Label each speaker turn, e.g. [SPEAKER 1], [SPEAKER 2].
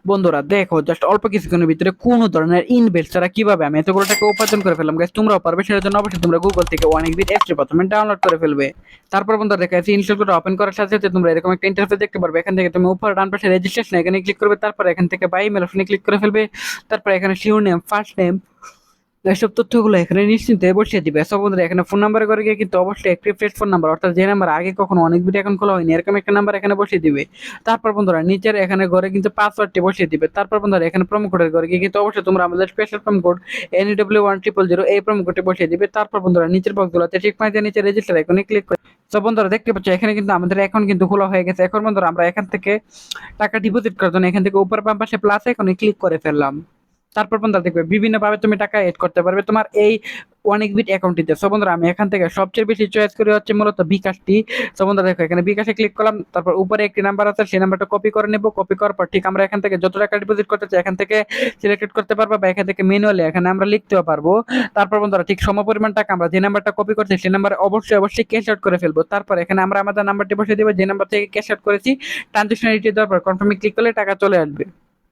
[SPEAKER 1] বন্ধুরা দেখো জাস্ট অল্প কিছুক্ষণের ভিতরে কোনো ধরনের ইনভেস্ট ছাড়া কিভাবে আমি এতগুলো টাকা উপার্জন করে ফেললাম গাইস, তোমরাও পারবে। সেটার জন্য অবশ্যই তোমরা গুগল থেকে অনেকবিট অ্যাপসটি প্রথমে ডাউনলোড করে ফেলবে। তারপর বন্ধুরা দেখা যাচ্ছে ইনস্টল করে ওপেন করার সাথে সাথে তোমরা এরকম একটা ইন্টারফেস দেখতে পারবে। এখান থেকে তুমি উপর ডান পাশে রেজিস্ট্রেশন এখানে ক্লিক করবে। তারপর এখান থেকে বাই মেল অপশনে ক্লিক করে ফেলবে। তারপর এখানে শিওর নেম, ফার্স্ট নেম, এসব তথ্যগুলো এখানে নিশ্চিন্তে বসিয়ে দিবে। সব বন্ধুরা এখানে ফোন নাম্বারে করে গিয়ে কিন্তু অবশ্যই একটি ফ্রেশ ফোন নাম্বার, অর্থাৎ যে নাম্বার আগে কখনো অনেক ভিডিও অ্যাকাউন্ট খোলা হয়নি এরকম একটা নাম্বার এখানে বসিয়ে দিবে। তারপর বন্ধুরা নিচের এখানে ঘরে কিন্তু পাসওয়ার্ডটি বসিয়ে দিবে। তারপর বন্ধুরা এখানে প্রোমো কোডের ঘরে গিয়ে কিন্তু অবশ্যই তোমরা আমাদের স্পেশাল প্রোমো কোড NW1000 এই প্রোমো কোডটি বসিয়ে দিবে। তারপর বন্ধুরা নিচের বক্সগুলোতে ঠিক মাঝে নিচে রেজিস্টার আইকনে ক্লিক করে তো বন্ধুরা দেখতে পাচ্ছ এখানে কিন্তু আমাদের অ্যাকাউন্ট কিন্তু খোলা হয়ে গেছে। এখন বন্ধুরা আমরা এখান থেকে টাকা ডিপোজিট করার জন্য এখান থেকে উপর বাম পাশে প্লাস আইকনে ক্লিক করে ফেললাম। তারপর বন্ধুরা দেখবে বিভিন্ন ভাবে তুমি টাকা এড করতে পারবে তোমার এই অনেক বিট অ্যাকাউন্টটিতে। সো বন্ধুরা আমি এখান থেকে সবচেয়ে বেশি চয়েস করি হচ্ছে মূলত বিকাশটি। সো বন্ধুরা দেখো এখানে বিকাশে ক্লিক করলাম। তারপর উপরে একটি নাম্বার আছে, সেই নাম্বারটা কপি করে নেব। কপি করার পর ঠিক আমরা এখান থেকে যত টাকা ডিপোজিট করতে চাই এখান থেকে সিলেক্টেড করতে পারবো, বা এখান থেকে ম্যানুয়ালি এখানে আমরা লিখতেও পারবো। তারপর বন্ধুরা ঠিক সমপরিমাণ টাকা আমরা যে নাম্বারটা কপি করছি সেই নাম্বারে অবশ্যই অবশ্যই ক্যাশ আউট করে ফেলবো। তারপর এখানে আমরা আমাদের নাম্বারটি বসিয়ে দেবো যে নাম্বার থেকে ক্যাশ আউট করেছি। ট্রানজেকশন আইডি দেওয়ার পর কনফার্মে ক্লিক করলে টাকা চলে আসবে।